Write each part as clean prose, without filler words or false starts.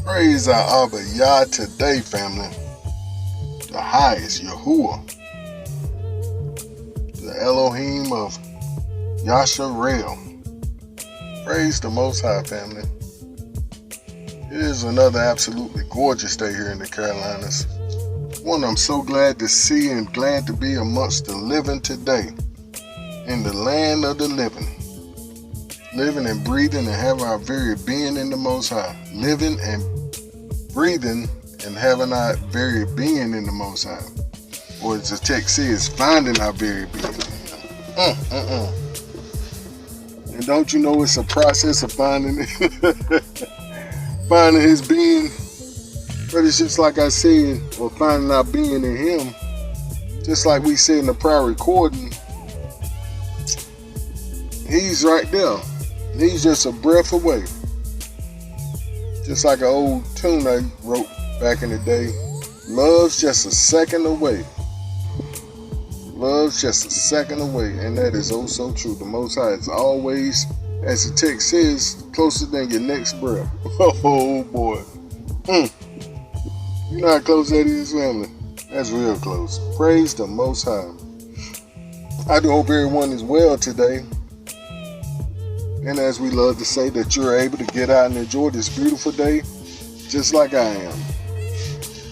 Praise our Abba Yah today, family. The highest, Yahuwah, the Elohim of Yasharel. Praise the Most High, family. It is another absolutely gorgeous day here in the Carolinas. One I'm so glad to see and glad to be amongst the living today. In the land of the living. Living and breathing and having our very being in the Most High. Living and breathing and having our very being in the Most High. Or as the text says, finding our very being in Him. And don't you know it's a process of finding finding His being? But it's just like I said, or finding our being in Him. Just like we said in the prior recording, He's right there. He's just a breath away. Just like an old tune I wrote back in the day. Love's just a second away. Love's just a second away. And that is oh so true. The Most High is always, as the text says, closer than your next breath. Oh boy. You know how close that is, family? That's real close. Praise the Most High. I do hope everyone is well today. And as we love to say, that you're able to get out and enjoy this beautiful day just like I am.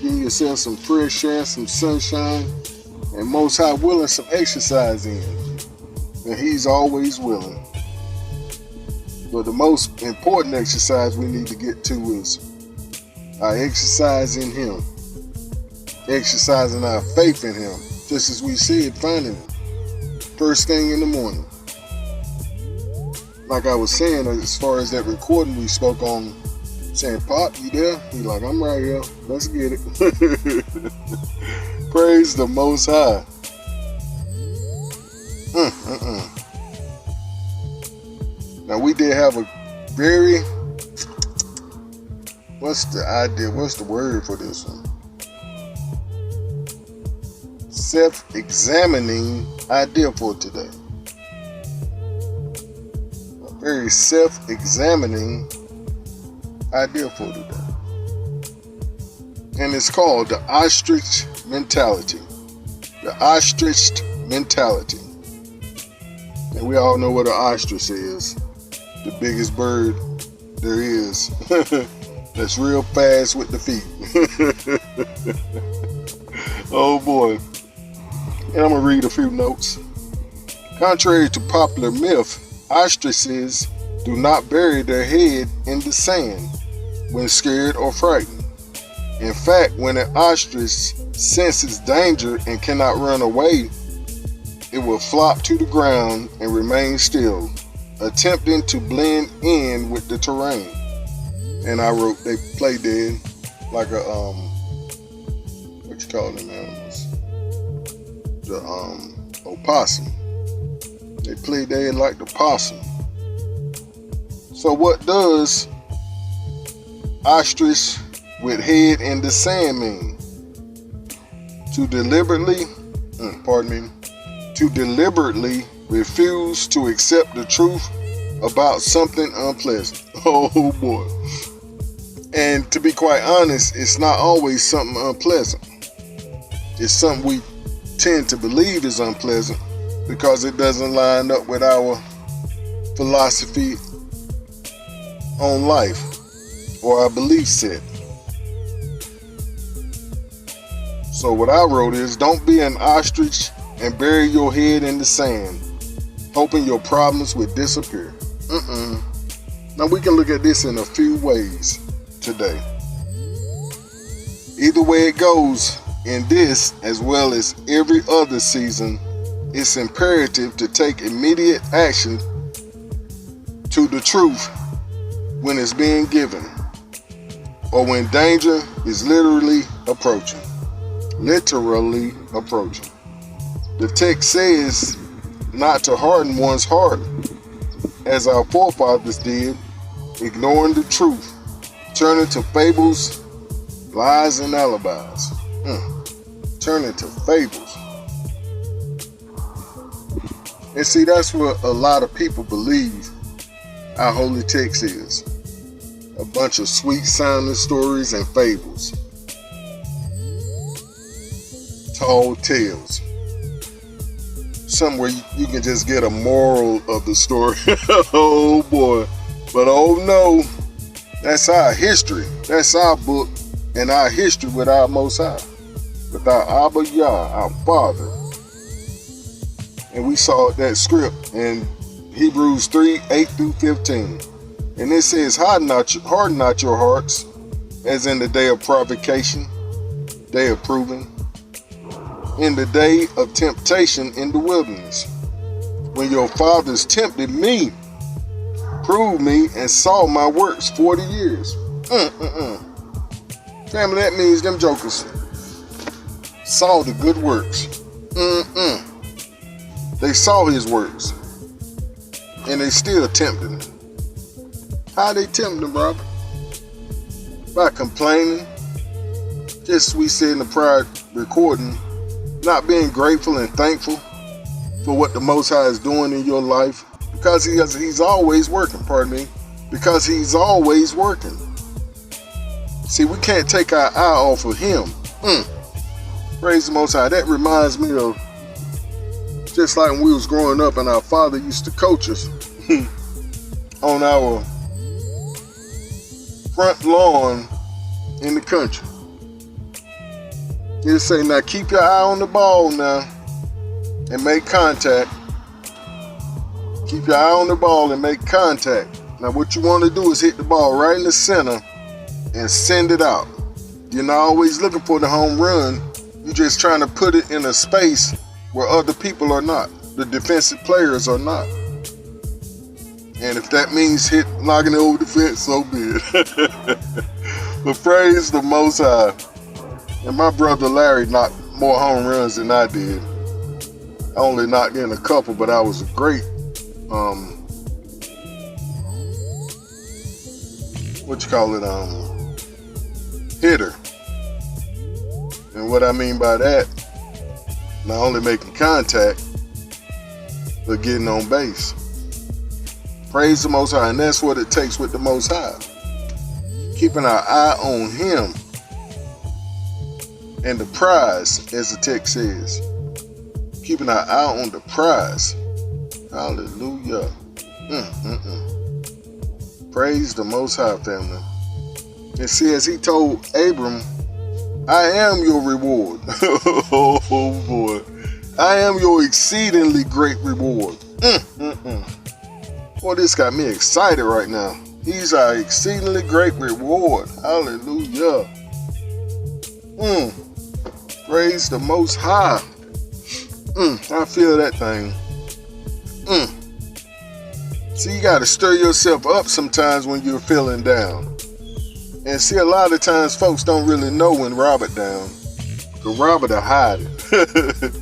Give yourself some fresh air, some sunshine, and Most High willing, some exercise in. And He's always willing. But the most important exercise we need to get to is our exercise in Him. Exercising our faith in Him. Just as we said, finding it. First thing in the morning. Like I was saying, as far as that recording we spoke on, saying, Pop, you there? He like, I'm right here. Let's get it. Praise the Most High. Now we did have a very, what's the word for this one? Self-examining idea for today. Very self-examining idea for today. And it's called the Ostrich Mentality. The Ostrich Mentality. And we all know what an ostrich is. The biggest bird there is. That's real fast with the feet. Oh boy. And I'm going to read a few notes. Contrary to popular myth, ostriches do not bury their head in the sand when scared or frightened. In fact, when an ostrich senses danger and cannot run away, it will flop to the ground and remain still, attempting to blend in with the terrain. And I wrote, they play dead like a, what you call them animals? The opossum. They play dead like the possum. So what does ostrich with head in the sand mean? To deliberately refuse to accept the truth about something unpleasant. Oh boy. And to be quite honest, it's not always something unpleasant. It's something we tend to believe is unpleasant because it doesn't line up with our philosophy on life or our belief set. So what I wrote is, don't be an ostrich and bury your head in the sand, hoping your problems will disappear. Now we can look at this in a few ways today. Either way it goes, in this as well as every other season, it's imperative to take immediate action to the truth when it's being given, or when danger is literally approaching. The text says not to harden one's heart, as our forefathers did, ignoring the truth, turning to fables, lies, and alibis. Turning to fables. And see, that's what a lot of people believe our holy text is. a bunch of sweet sounding stories and fables, tall tales, somewhere you can just get a moral of the story. Oh boy. But oh no, that's our history. That's our book and our history with our Most High, with our Abba Yah, our Father. And we saw that script in Hebrews 3:8-15. And it says, harden not your hearts, as in the day of provocation, day of proving, in the day of temptation in the wilderness, when your fathers tempted me, proved me, and saw my works 40 years. Family, that means them jokers saw the good works. They saw his works, and they still tempted him. How they tempted him, Robert? By complaining. Just we said in the prior recording, not being grateful and thankful for what the Most High is doing in your life, because he's always working, because he's always working. See, we can't take our eye off of him. Praise the Most High. That reminds me of just like when we was growing up and our father used to coach us on our front lawn in the country. He'll say, now keep your eye on the ball now and make contact. Keep your eye on the ball and make contact. Now what you want to do is hit the ball right in the center and send it out. You're not always looking for the home run. You're just trying to put it in a space where other people are not. The defensive players are not. And if that means knocking it over the fence, so be it. But praise the Most High. And my brother Larry knocked more home runs than I did. I only knocked in a couple, but I was a great, hitter. And what I mean by that, not only making contact, but getting on base. Praise the Most High, and that's what it takes with the Most High. Keeping our eye on him and the prize, as the text says. Keeping our eye on the prize. Hallelujah. Praise the Most High, family. And see, as he told Abram, I am your reward. Oh boy. I am your exceedingly great reward. Boy, this got me excited right now. He's our exceedingly great reward. Hallelujah. Praise the Most High. I feel that thing. See, you got to stir yourself up sometimes when you're feeling down. And see, a lot of times folks don't really know when Robert down. Because Robert will hide it.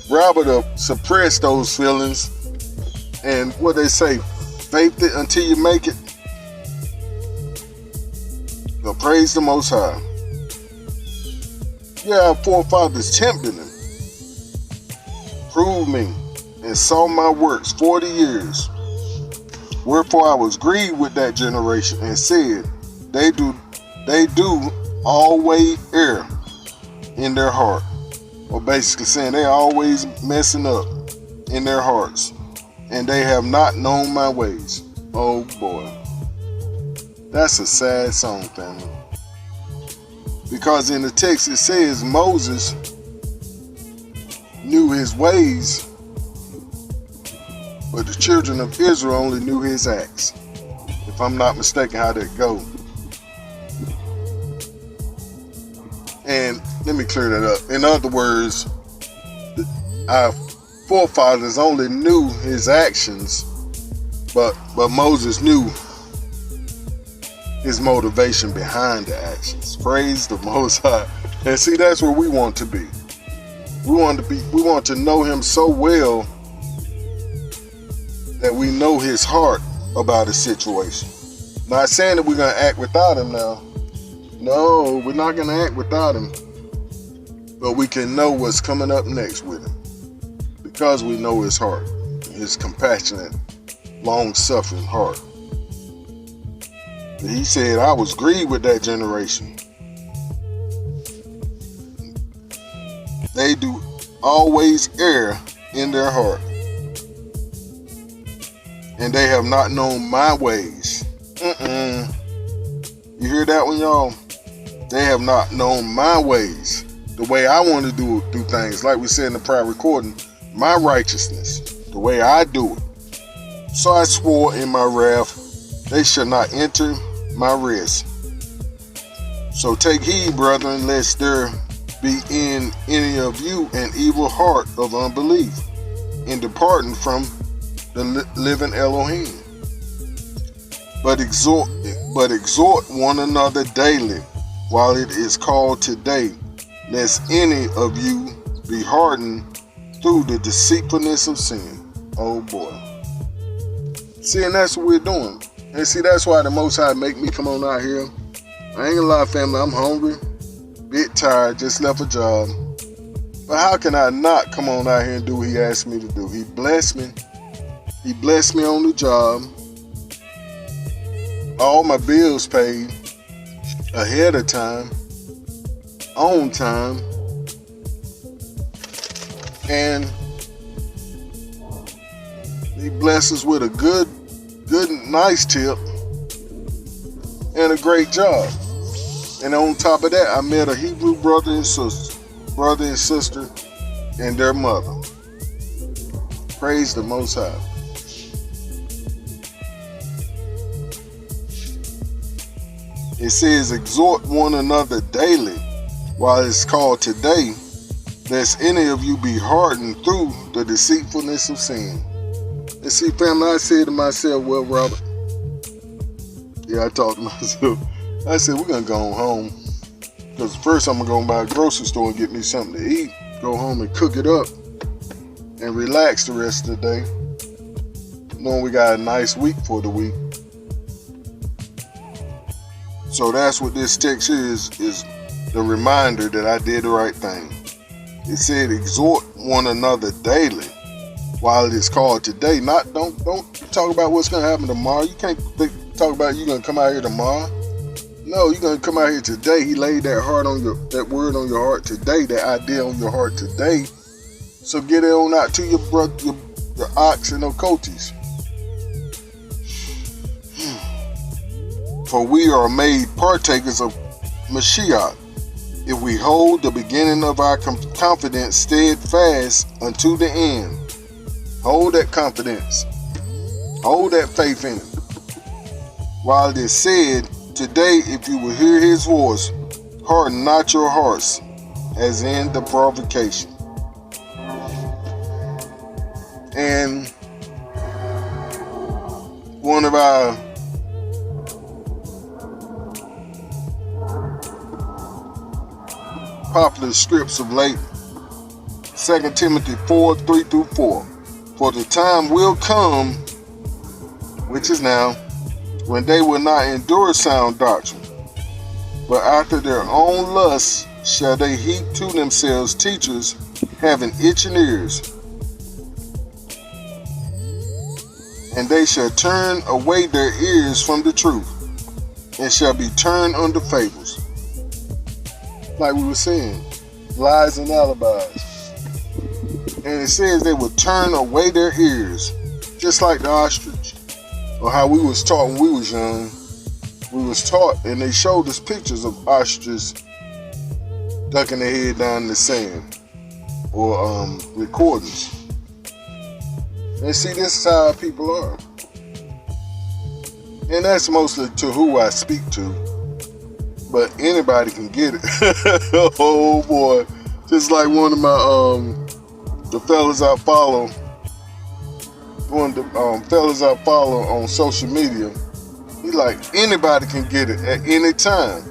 Robert will suppress those feelings. And what they say, faith it until you make it. But praise the Most High. Yeah, our forefathers tempted him, proved me, and saw my works 40 years. Wherefore I was grieved with that generation and said, they do always err in their heart. Or basically saying they always messing up in their hearts, and they have not known my ways. Oh boy. That's a sad song, family. Because in the text it says Moses knew his ways, but the children of Israel only knew his acts. If I'm not mistaken how that goes. And let me clear that up. In other words, our forefathers only knew his actions, but Moses knew his motivation behind the actions. Praise the Most High. And see, that's where we want to be. We want to know him so well that we know his heart about a situation. Not saying that we're going to act without him now. No, we're not going to act without him. But we can know what's coming up next with him. Because we know his heart. His compassionate, long-suffering heart. He said, I was grieved with that generation. They do always err in their heart, and they have not known my ways. You hear that one, y'all? They have not known my ways, the way I want to do things. Like we said in the prior recording, my righteousness, the way I do it. So I swore in my wrath, they shall not enter my rest. So take heed, brethren, lest there be in any of you an evil heart of unbelief, in departing from the living Elohim. But exhort one another daily, while it is called today, lest any of you be hardened through the deceitfulness of sin. Oh boy. See, and that's what we're doing. And see, that's why the Most High make me come on out here. I ain't gonna lie, family, I'm hungry, bit tired, just left a job. But how can I not come on out here and do what he asked me to do? He blessed me. He blessed me on the job. All my bills paid ahead of time, on time, and he blessed us with a good, nice tip and a great job. And on top of that, I met a Hebrew brother and sister, and their mother. Praise the Most High. It says, exhort one another daily, while it's called today, lest any of you be hardened through the deceitfulness of sin. And see, family, I said to myself, well, Robert, yeah, I talked to myself. I said, we're going to go home. Because first I'm going to go by a grocery store and get me something to eat. Go home and cook it up. And relax the rest of the day. Knowing we got a nice week for the week. So that's what this text is the reminder that I did the right thing. It said, exhort one another daily, while it is called today. Don't talk about what's going to happen tomorrow. You can't talk about you're going to come out here tomorrow. No, you're going to come out here today. He laid that word on your heart today, that idea on your heart today. So get it on out to your brother, your ox and ocotes. For we are made partakers of Mashiach, if we hold the beginning of our confidence steadfast unto the end. Hold that confidence. Hold that faith in it. While it is said, today, if you will hear his voice, harden not your hearts, as in the provocation. And one of our popular scripts of late, 2 Timothy 4:3-4. For the time will come, which is now, when they will not endure sound doctrine, but after their own lusts shall they heap to themselves teachers having itching ears, and they shall turn away their ears from the truth, and shall be turned unto fables. Like we were saying, lies and alibis. And it says they will turn away their ears, just like the ostrich, or how we was taught when we was young. We was taught, and they showed us pictures of ostriches ducking their head down in the sand, or recordings. And see, this is how people are. And that's mostly to who I speak to. But anybody can get it. Oh boy. Just like one of my the fellas I follow. One of the fellas I follow on social media. He like, anybody can get it at any time.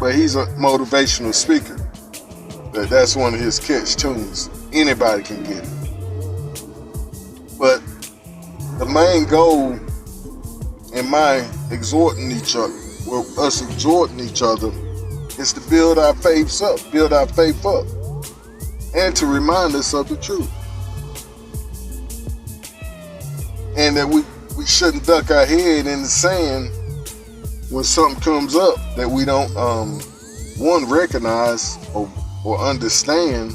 But he's a motivational speaker. That's one of his catch tunes. Anybody can get it. But the main goal in my exhorting each other, well, us exhorting each other, is to build our faith up, and to remind us of the truth. And that we shouldn't duck our head in the sand when something comes up that we don't one recognize or understand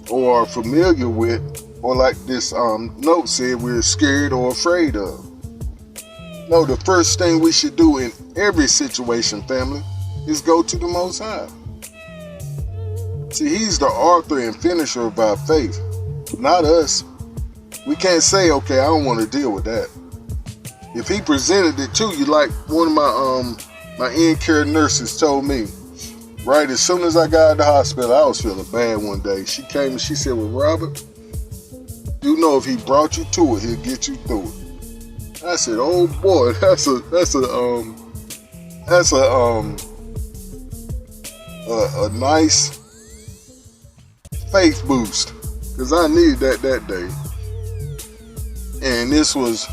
or are familiar with, or like this note said, we're scared or afraid of. No, the first thing we should do in every situation, family, is go to the Most High. See, He's the author and finisher of our faith, not us. We can't say, okay, I don't want to deal with that. If He presented it to you, like one of my in-care nurses told me, right as soon as I got out of the hospital, I was feeling bad one day. She came and she said, well, Robert, you know if He brought you to it, He'll get you through it. I said, oh boy, that's a nice faith boost, because I needed that day. And this was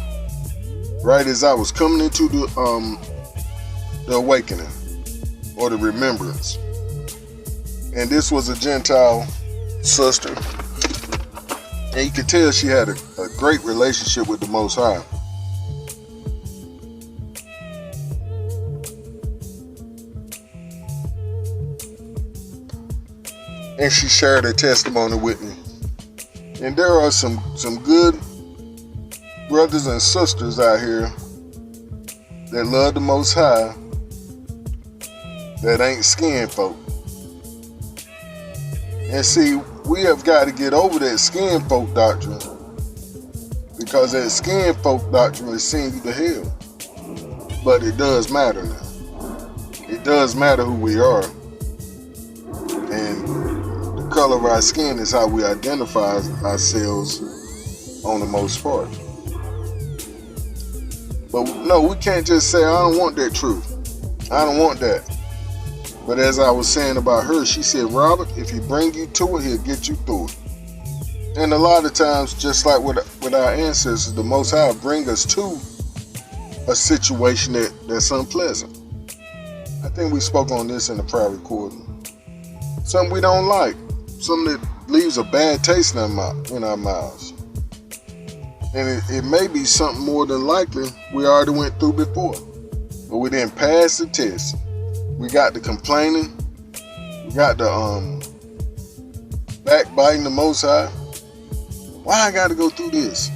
right as I was coming into the awakening or the remembrance. And this was a Gentile sister, and you could tell she had a great relationship with the Most High. And she shared her testimony with me. And there are some good brothers and sisters out here that love the Most High that ain't skin folk. And see, we have got to get over that skin folk doctrine, because that skin folk doctrine is sending you to hell. But it does matter now. It does matter who we are. And the color of our skin is how we identify ourselves on the most part. But no, we can't just say, I don't want that truth. I don't want that. But as I was saying about her, she said, Robert, if He bring you to it, He'll get you through it. And a lot of times, just like with our ancestors, the Most High bring us to a situation that's unpleasant. I think we spoke on this in the prior recording. Something we don't like. Something that leaves a bad taste in our mouths. And it may be something more than likely we already went through before. But we didn't pass the test. We got the complaining. We got the backbiting the Most High. Why I got to go through this?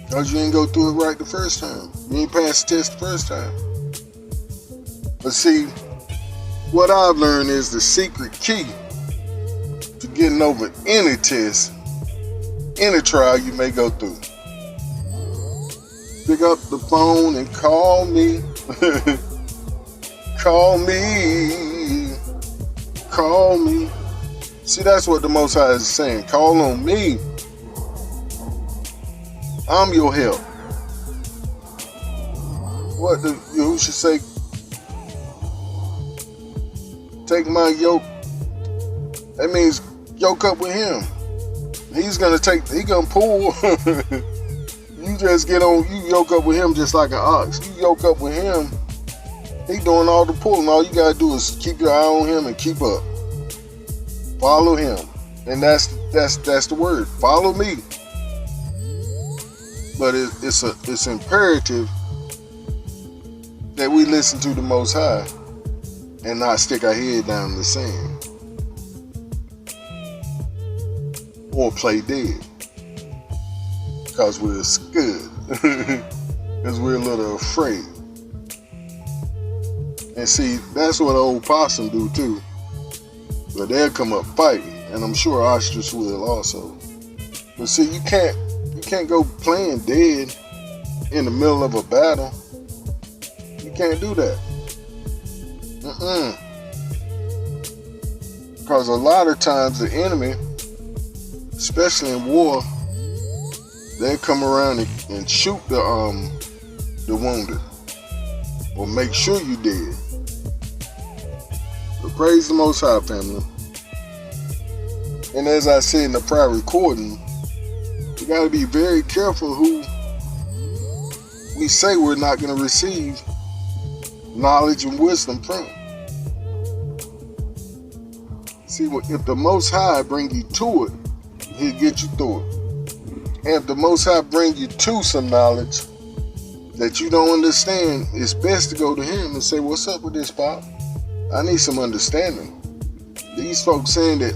Because you didn't go through it right the first time. You ain't passed the test the first time. But see, what I've learned is the secret key to getting over any test, any trial you may go through. Pick up the phone and call me. Call me. Call me. See, that's what the Most High is saying. Call on me. I'm your help. What the Yahushua say? Take my yoke. That means yoke up with Him. He gonna pull. You just get on, you yoke up with Him just like an ox. You yoke up with Him, He doing all the pulling. All you gotta do is keep your eye on Him and keep up. Follow Him. And that's the word. Follow me. But it's imperative that we listen to the Most High and not stick our head down in the sand or play dead because we're scared, because we're a little afraid. And see, that's what an old possum do too. But they'll come up fighting, and I'm sure ostriches will also. But see, you can't go playing dead in the middle of a battle. You can't do that. Because a lot of times the enemy, especially in war, they come around and shoot the wounded, or make sure you dead. But praise the Most High, family. And as I said in the prior recording, we got to be very careful who we say we're not going to receive knowledge and wisdom from. See, if the Most High bring you to it, He'll get you through it. And if the Most High bring you to some knowledge, that you don't understand, it's best to go to him and say, what's up with this, Pop? I need some understanding. These folks saying that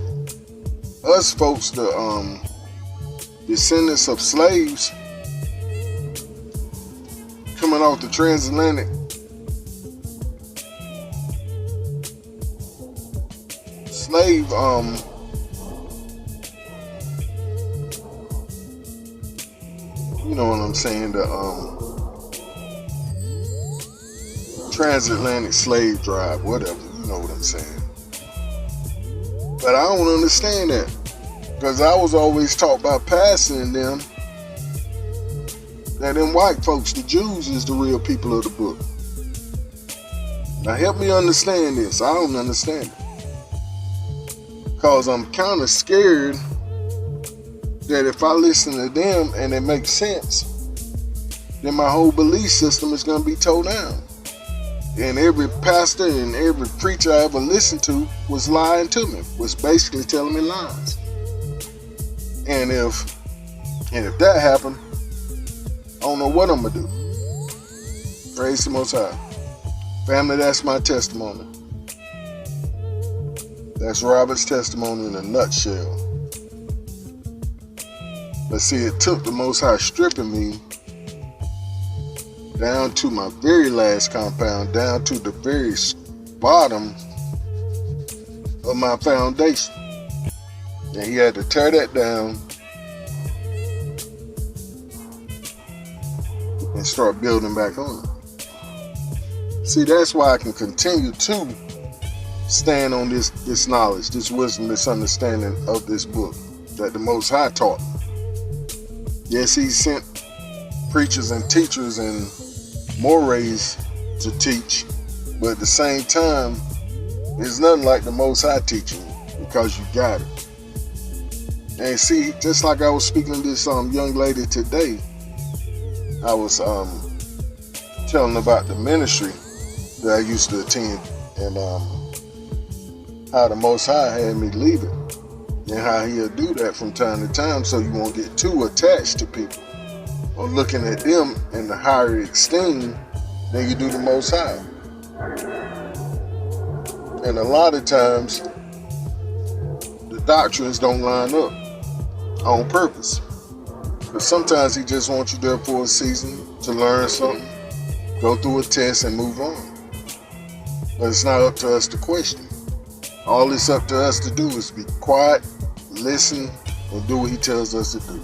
us folks, the descendants of slaves coming off the transatlantic slave you know what I'm saying, the transatlantic slave drive, whatever, you know what I'm saying. But I don't understand that, because I was always taught by passing them that them white folks, the Jews, is the real people of the book. Now help me understand this. I don't understand it, because I'm kind of scared that if I listen to them and it makes sense, then my whole belief system is going to be tore down. And every pastor and every preacher I ever listened to was lying to me, was basically telling me lies. And if that happened, I don't know what I'm going to do. Praise the Most High. Family, that's my testimony. That's Robert's testimony in a nutshell. But see, it took the Most High stripping me down to my very last compound, down to the very bottom of my foundation. And he had to tear that down and start building back on it. See, that's why I can continue to stand on this knowledge, this wisdom, this understanding of this book that the Most High taught. Yes, he sent preachers and teachers and mores to teach, but at the same time, there's nothing like the Most High teaching you, because you got it. And see, just like I was speaking to this young lady today, I was telling about the ministry that I used to attend, and how the Most High had me leave it, and how he'll do that from time to time so you won't get too attached to people or looking at them in the higher esteem than you do the Most High. And a lot of times the doctrines don't line up on purpose, but sometimes he just wants you there for a season to learn something, go through a test and move on. But it's not up to us to question. All it's up to us to do is be quiet, listen, and do what he tells us to do.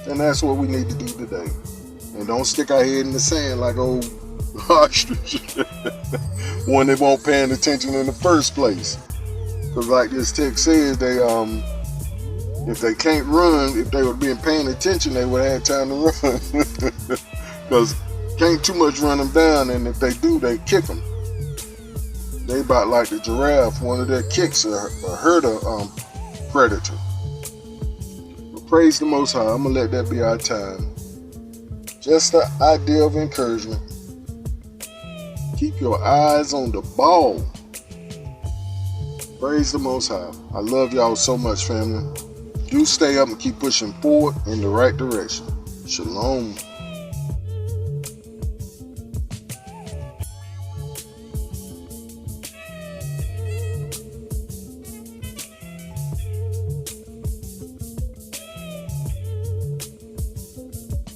And that's what we need to do today. And don't stick our head in the sand like old ostrich when they won't paying attention in the first place. Because like this text says, they if they can't run, if they were being paying attention, they would have time to run. Because can't too much run them down, and if they do, they kick them. They about like the giraffe. One of their kicks will hurt a predator. But praise the Most High. I'm going to let that be our time. Just the idea of encouragement. Keep your eyes on the ball. Praise the Most High. I love y'all so much, family. Do stay up and keep pushing forward in the right direction. Shalom.